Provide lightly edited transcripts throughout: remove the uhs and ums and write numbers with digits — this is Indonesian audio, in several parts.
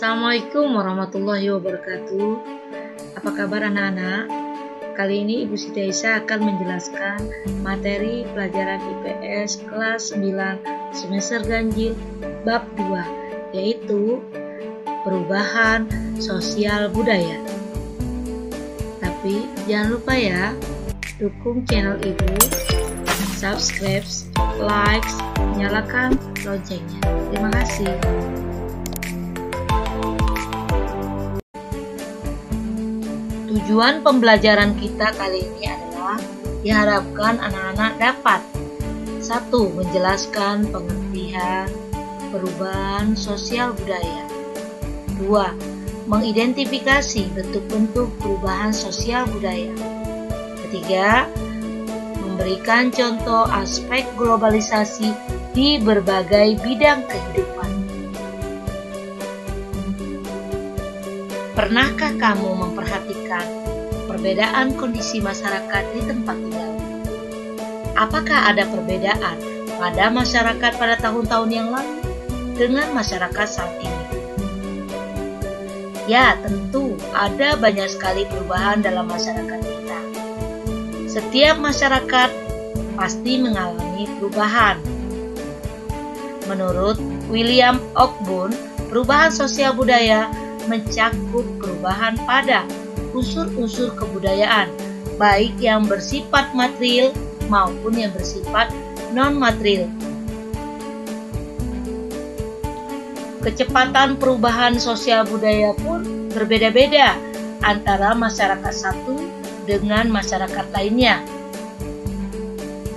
Assalamualaikum warahmatullahi wabarakatuh. Apa kabar anak-anak? Kali ini Ibu Siti Aisyah akan menjelaskan materi pelajaran IPS kelas 9 semester ganjil bab 2, yaitu perubahan sosial budaya. Tapi jangan lupa ya, dukung channel Ibu, subscribe, like, nyalakan loncengnya. Terima kasih. Tujuan pembelajaran kita kali ini adalah diharapkan anak-anak dapat 1. Menjelaskan pengertian perubahan sosial budaya. 2. Mengidentifikasi bentuk-bentuk perubahan sosial budaya. 3. Memberikan contoh aspek globalisasi di berbagai bidang kehidupan. Pernahkah kamu memperhatikan perbedaan kondisi masyarakat di tempat tinggal? Apakah ada perbedaan pada masyarakat pada tahun-tahun yang lalu dengan masyarakat saat ini? Ya, tentu ada banyak sekali perubahan dalam masyarakat kita. Setiap masyarakat pasti mengalami perubahan. Menurut William Ogden, perubahan sosial budaya mencakup perubahan pada unsur-unsur kebudayaan, baik yang bersifat material maupun yang bersifat non-material. Kecepatan perubahan sosial budaya pun berbeda-beda antara masyarakat satu dengan masyarakat lainnya.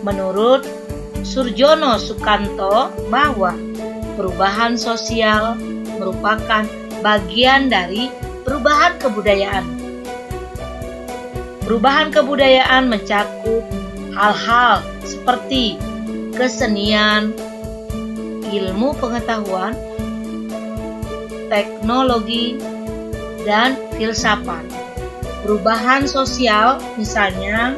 Menurut Surjono Sukanto, bahwa perubahan sosial merupakan bagian dari perubahan kebudayaan. Perubahan kebudayaan mencakup hal-hal seperti kesenian, ilmu pengetahuan, teknologi, dan filsafat. Perubahan sosial misalnya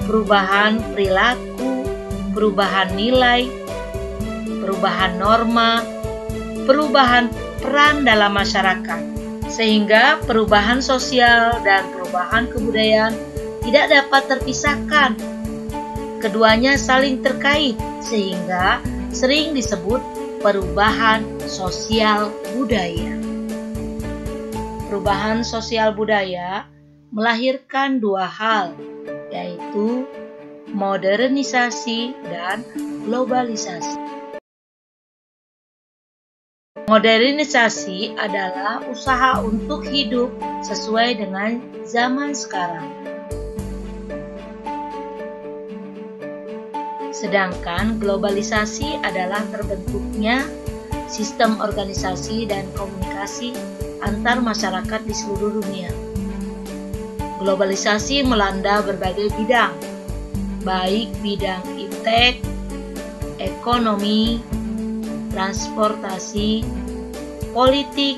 perubahan perilaku, perubahan nilai, perubahan norma, perubahan peran dalam masyarakat, sehingga perubahan sosial dan perubahan kebudayaan tidak dapat terpisahkan. Keduanya saling terkait, sehingga sering disebut perubahan sosial budaya. Perubahan sosial budaya melahirkan dua hal, yaitu modernisasi dan globalisasi. Modernisasi adalah usaha untuk hidup sesuai dengan zaman sekarang. Sedangkan globalisasi adalah terbentuknya sistem organisasi dan komunikasi antar masyarakat di seluruh dunia. Globalisasi melanda berbagai bidang, baik bidang iptek, ekonomi, transportasi, politik,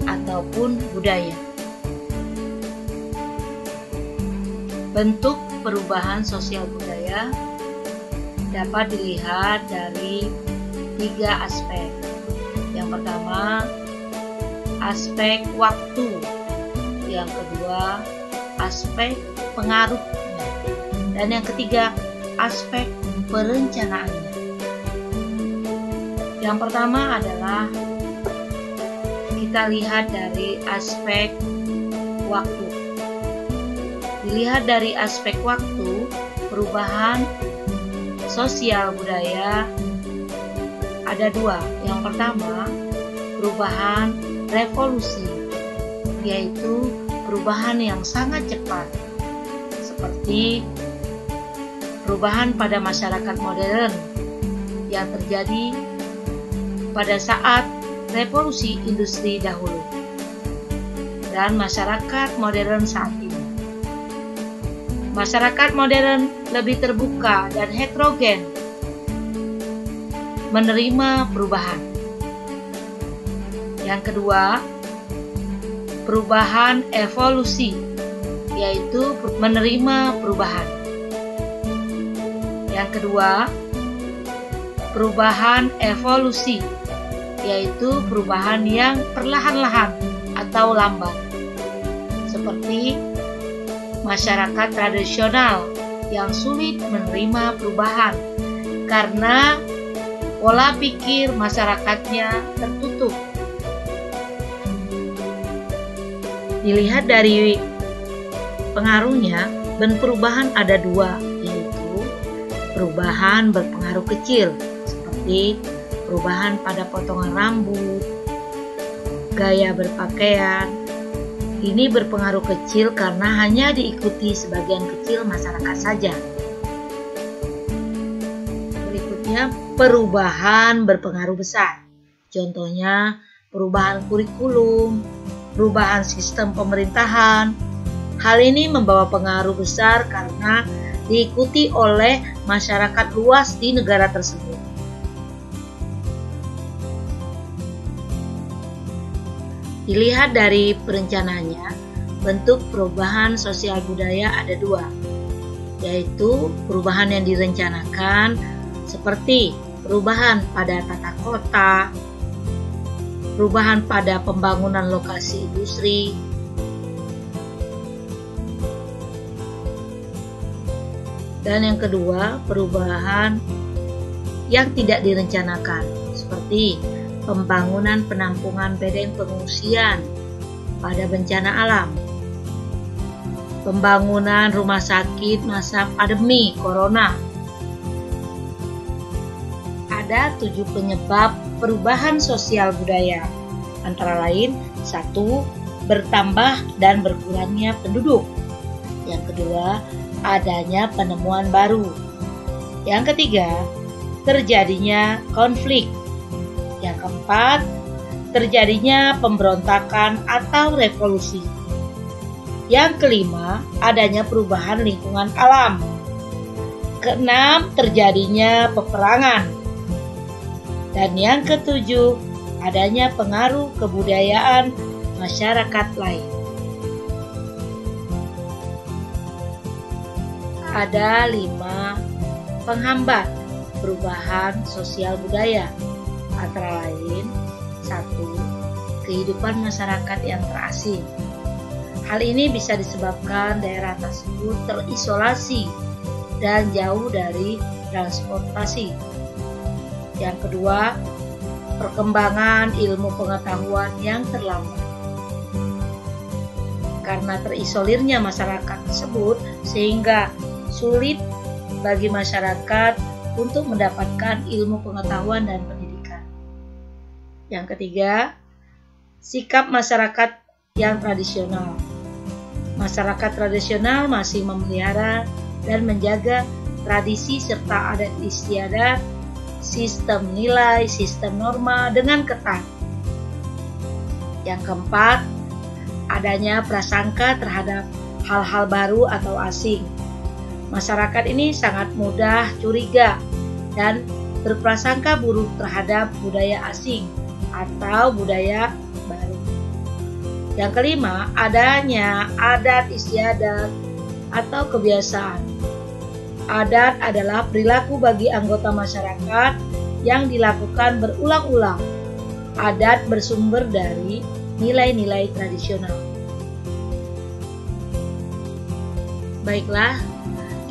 ataupun budaya. Bentuk perubahan sosial budaya dapat dilihat dari 3 aspek. Yang pertama, aspek waktu. Yang kedua, aspek pengaruhnya. Dan yang ketiga, aspek perencanaannya. Yang pertama adalah kita lihat dari aspek waktu. Dilihat dari aspek waktu, perubahan sosial budaya ada 2. Yang pertama, perubahan revolusi, yaitu perubahan yang sangat cepat, seperti perubahan pada masyarakat modern yang terjadi pada saat revolusi industri dahulu dan masyarakat modern saat ini. Masyarakat modern lebih terbuka dan heterogen, menerima perubahan. Yang kedua, perubahan evolusi, yaitu menerima perubahan. Yang kedua, perubahan evolusi, yaitu perubahan yang perlahan-lahan atau lambat, seperti masyarakat tradisional yang sulit menerima perubahan karena pola pikir masyarakatnya tertutup. Dilihat dari pengaruhnya, perubahan ada dua, yaitu perubahan berpengaruh kecil, seperti perubahan pada potongan rambut, gaya berpakaian. Ini berpengaruh kecil karena hanya diikuti sebagian kecil masyarakat saja. Berikutnya, perubahan berpengaruh besar. Contohnya, perubahan kurikulum, perubahan sistem pemerintahan. Hal ini membawa pengaruh besar karena diikuti oleh masyarakat luas di negara tersebut. Dilihat dari perencananya, bentuk perubahan sosial budaya ada dua, yaitu perubahan yang direncanakan seperti perubahan pada tata kota, perubahan pada pembangunan lokasi industri, dan yang kedua, perubahan yang tidak direncanakan, seperti pembangunan penampungan bedeng pengungsian pada bencana alam, pembangunan rumah sakit masa pandemi corona. Ada 7 penyebab perubahan sosial budaya, antara lain 1. Bertambah dan berkurangnya penduduk. Yang kedua, adanya penemuan baru. Yang ketiga, terjadinya konflik. Yang keempat, terjadinya pemberontakan atau revolusi. Yang kelima, adanya perubahan lingkungan alam. Keenam, terjadinya peperangan. Dan yang ketujuh, adanya pengaruh kebudayaan masyarakat lain. Ada 5 penghambat perubahan sosial budaya, antara lain 1. Kehidupan masyarakat yang terasing. Hal ini bisa disebabkan daerah tersebut terisolasi dan jauh dari transportasi. Yang kedua, perkembangan ilmu pengetahuan yang terlambat. Karena terisolirnya masyarakat tersebut, sehingga sulit bagi masyarakat untuk mendapatkan ilmu pengetahuan dan pendidikan. Yang ketiga, sikap masyarakat yang tradisional. Masyarakat tradisional masih memelihara dan menjaga tradisi serta adat istiadat, sistem nilai, sistem norma dengan ketat. Yang keempat, adanya prasangka terhadap hal-hal baru atau asing. Masyarakat ini sangat mudah curiga dan berprasangka buruk terhadap budaya asing atau budaya baru. Yang kelima, adanya adat istiadat atau kebiasaan. Adat adalah perilaku bagi anggota masyarakat yang dilakukan berulang-ulang. Adat bersumber dari nilai-nilai tradisional. Baiklah,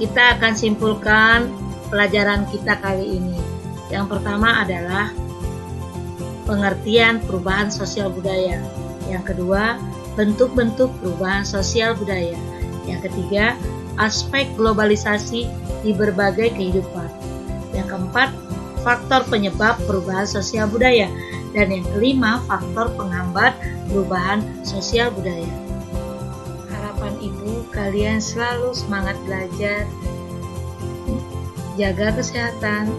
kita akan simpulkan pelajaran kita kali ini. Yang pertama adalah pengertian perubahan sosial budaya. Yang kedua, bentuk-bentuk perubahan sosial budaya. Yang ketiga, aspek globalisasi di berbagai kehidupan. Yang keempat, faktor penyebab perubahan sosial budaya. Dan yang kelima, faktor penghambat perubahan sosial budaya. Harapan Ibu, kalian selalu semangat belajar, jaga kesehatan,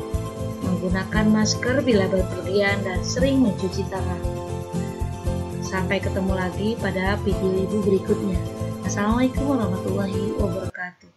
menggunakan masker bila berpergian, dan sering mencuci tangan. Sampai ketemu lagi pada video Ibu berikutnya. Assalamualaikum warahmatullahi wabarakatuh.